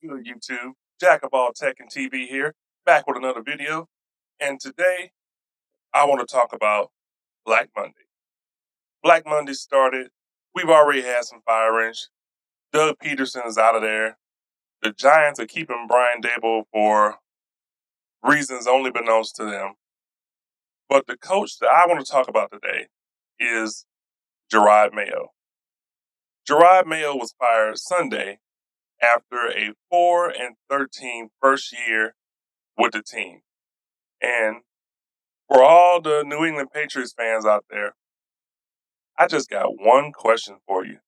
Good YouTube? Jack of all tech and TV here, back with another video. And today I want to talk about Black Monday. Black Monday started. We've already had some firings. Doug Peterson is out of there. The Giants are keeping Brian Dable for reasons only been known to them. But the coach that I want to talk about today is Jerod Mayo. Jerod Mayo was fired Sunday after a 4-13 first year with the team. And for all the New England Patriots fans out there, I just got one question for you.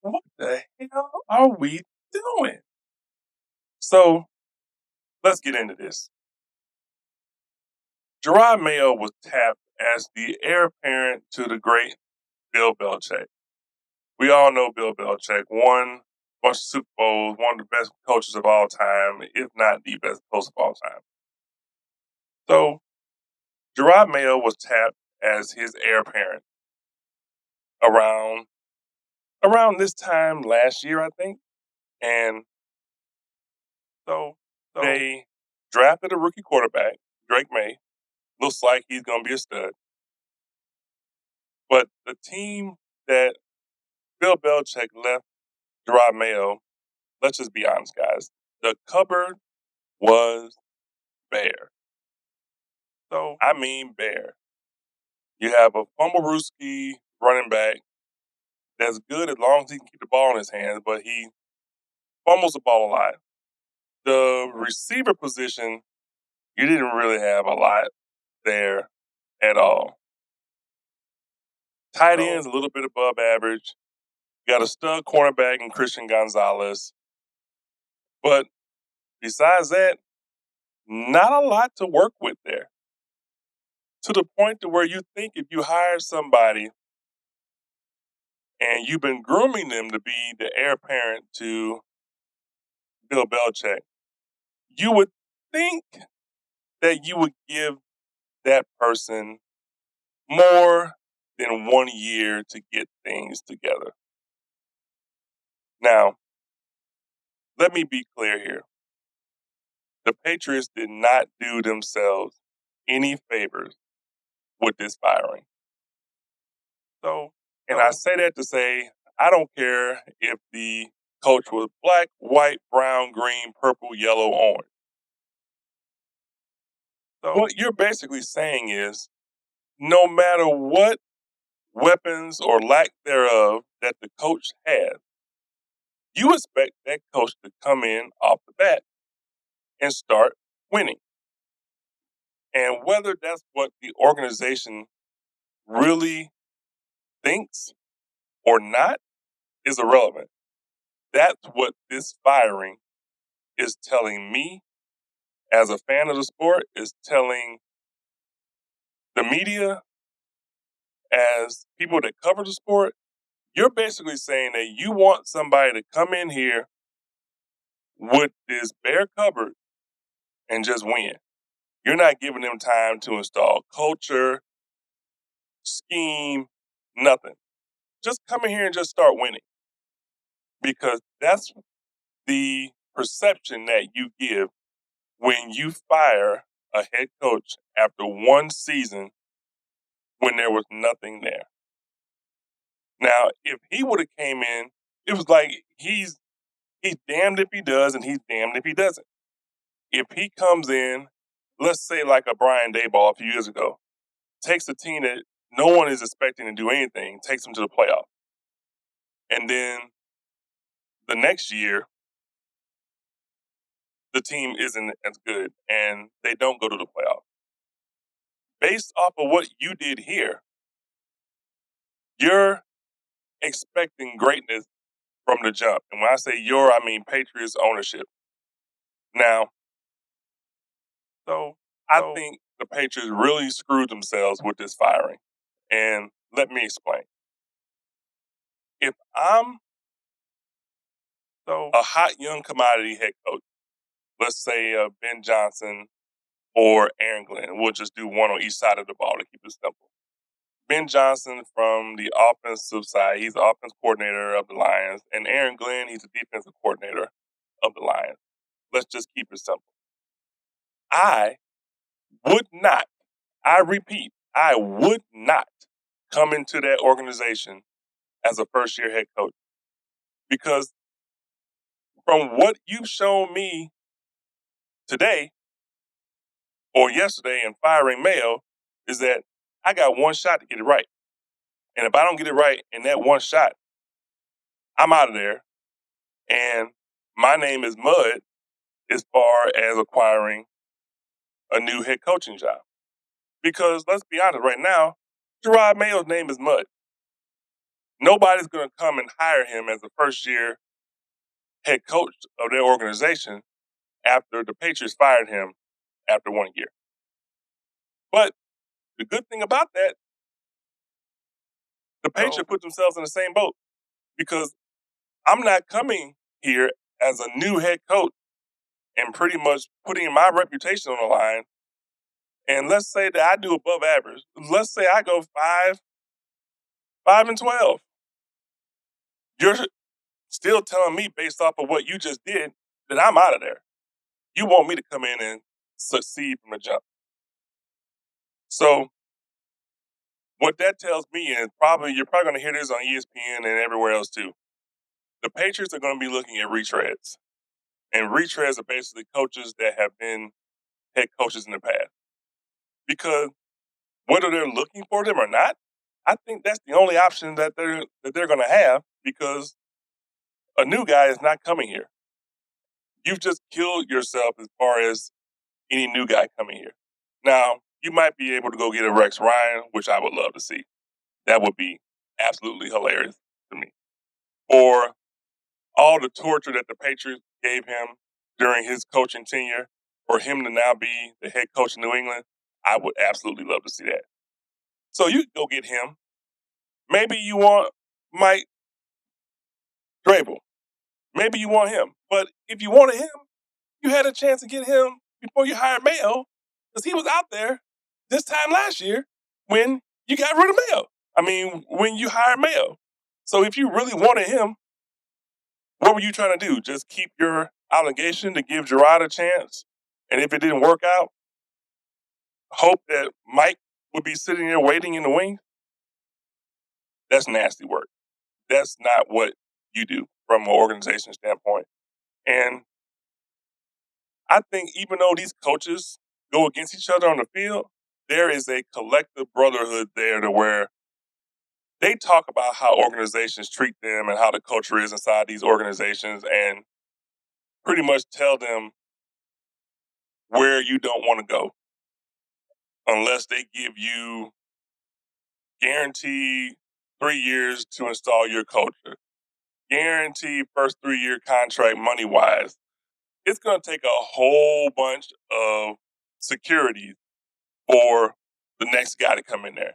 What the hell are we doing? So let's get into this. Jerod Mayo was tapped as the heir apparent to the great Bill Belichick. We all know Bill Belichick won a bunch of Super Bowls, one of the best coaches of all time, if not the best coach of all time. So Jerod Mayo was tapped as his heir apparent around this time last year, I think. And so they drafted a rookie quarterback, Drake May. Looks like he's going to be a stud. But the team that Bill Belichick left Jerod Mayo, let's just be honest, guys, the cupboard was bare. So, I mean bare. You have a Fumblerooski running back that's good as long as he can keep the ball in his hands, but he fumbles the ball a lot. The receiver position, you didn't really have a lot there at all. Tight ends a little bit above average. You got a stud cornerback in Christian Gonzalez. But besides that, not a lot to work with there. To the point to where you think if you hire somebody and you've been grooming them to be the heir apparent to Bill Belichick, you would think that you would give that person more than 1 year to get things together. Now, let me be clear here. The Patriots did not do themselves any favors with this firing. And I say that to say, I don't care if the coach was black, white, brown, green, purple, yellow, orange. So what you're basically saying is, no matter what weapons or lack thereof that the coach has, you expect that coach to come in off the bat and start winning. And whether that's what the organization really thinks or not is irrelevant. That's what this firing is telling me as a fan of the sport, is telling the media, as people that cover the sport. You're basically saying that you want somebody to come in here with this bare cupboard and just win. You're not giving them time to install culture, scheme, nothing. Just come in here and just start winning. Because that's the perception that you give when you fire a head coach after one season when there was nothing there. Now, if he would have came in, it was like he's damned if he does and he's damned if he doesn't. If he comes in, let's say like a Brian Daboll a few years ago, takes a team that no one is expecting to do anything, takes them to the playoff. And then the next year, the team isn't as good and they don't go to the playoff. Based off of what you did here, you're expecting greatness from the jump. And when I say you're, I mean Patriots ownership. Now, I think the Patriots really screwed themselves with this firing. And let me explain. If I'm a hot young commodity head coach, let's say Ben Johnson or Aaron Glenn, we'll just do one on each side of the ball to keep it simple. Ben Johnson from the offensive side, he's the offense coordinator of the Lions, and Aaron Glenn, he's the defensive coordinator of the Lions. Let's just keep it simple. I would not, I repeat, I would not come into that organization as a first year head coach because from what you've shown me today or yesterday in firing Mayo is that I got one shot to get it right. And if I don't get it right in that one shot, I'm out of there. And my name is mud as far as acquiring a new head coaching job. Because let's be honest, right now, Jerod Mayo's name is mud. Nobody's going to come and hire him as a first year head coach of their organization after the Patriots fired him after 1 year. But the good thing about that, the Patriots put themselves in the same boat because I'm not coming here as a new head coach and pretty much putting my reputation on the line. And let's say that I do above average. Let's say I go 5-12. You're still telling me based off of what you just did that I'm out of there. You want me to come in and succeed from the jump. So what that tells me is you're probably going to hear this on ESPN and everywhere else too. The Patriots are going to be looking at retreads. And retreads are basically coaches that have been head coaches in the past. Because whether they're looking for them or not, I think that's the only option that they're going to have because a new guy is not coming here. You've just killed yourself as far as any new guy coming here. Now, you might be able to go get a Rex Ryan, which I would love to see. That would be absolutely hilarious to me. Or all the torture that the Patriots gave him during his coaching tenure, for him to now be the head coach in New England, I would absolutely love to see that. So you can go get him. Maybe you want Mike Vrabel. Maybe you want him. But if you wanted him, you had a chance to get him before you hired Mayo because he was out there this time last year when you got rid of Mayo. When you hired Mayo. So if you really wanted him, what were you trying to do? Just keep your obligation to give Jerod a chance? And if it didn't work out, hope that Mike would be sitting there waiting in the wings? That's nasty work. That's not what you do from an organization standpoint. And I think even though these coaches go against each other on the field, there is a collective brotherhood there to where they talk about how organizations treat them and how the culture is inside these organizations and pretty much tell them where you don't want to go unless they give you guaranteed 3 years to install your culture. Guaranteed first 3-year contract money-wise. It's going to take a whole bunch of security for the next guy to come in there.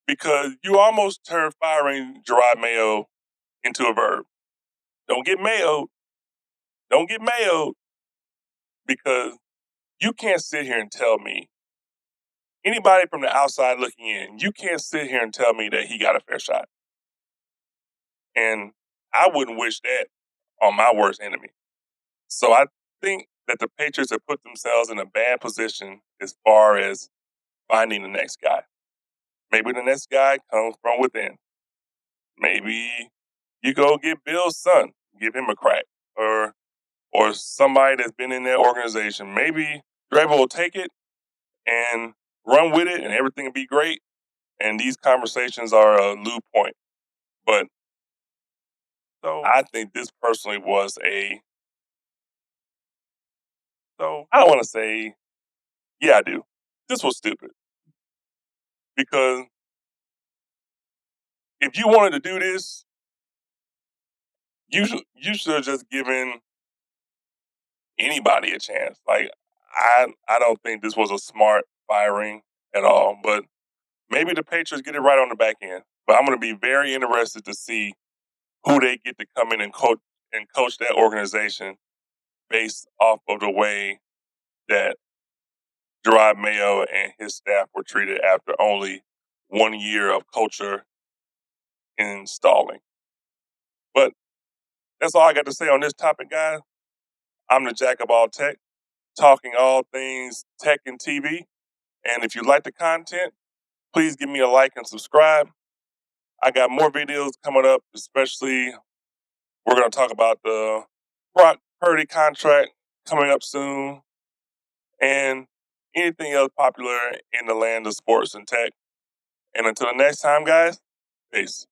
Because you almost turn firing Jerod Mayo into a verb. Don't get Mayo. Don't get Mayo. Because you can't sit here and tell me, anybody from the outside looking in, you can't sit here and tell me that he got a fair shot. And I wouldn't wish that on my worst enemy. So I think that the Patriots have put themselves in a bad position as far as finding the next guy. Maybe the next guy comes from within. Maybe you go get Bill's son, give him a crack. Or somebody that's been in that organization. Maybe Draper will take it and run with it and everything will be great. And these conversations are a moot point. But so I think this personally was I don't want to say, yeah, I do. This was stupid. Because if you wanted to do this, you should have just given anybody a chance. Like, I don't think this was a smart firing at all. But maybe the Patriots get it right on the back end. But I'm going to be very interested to see who they get to come in and coach that organization based off of the way that Jerod Mayo and his staff were treated after only 1 year of culture installing. But that's all I got to say on this topic, guys. I'm the Jack of all tech, talking all things tech and TV. And if you like the content, please give me a like and subscribe. I got more videos coming up, especially we're going to talk about the Brock Purdy contract coming up soon and anything else popular in the land of sports and tech. And until the next time, guys, peace.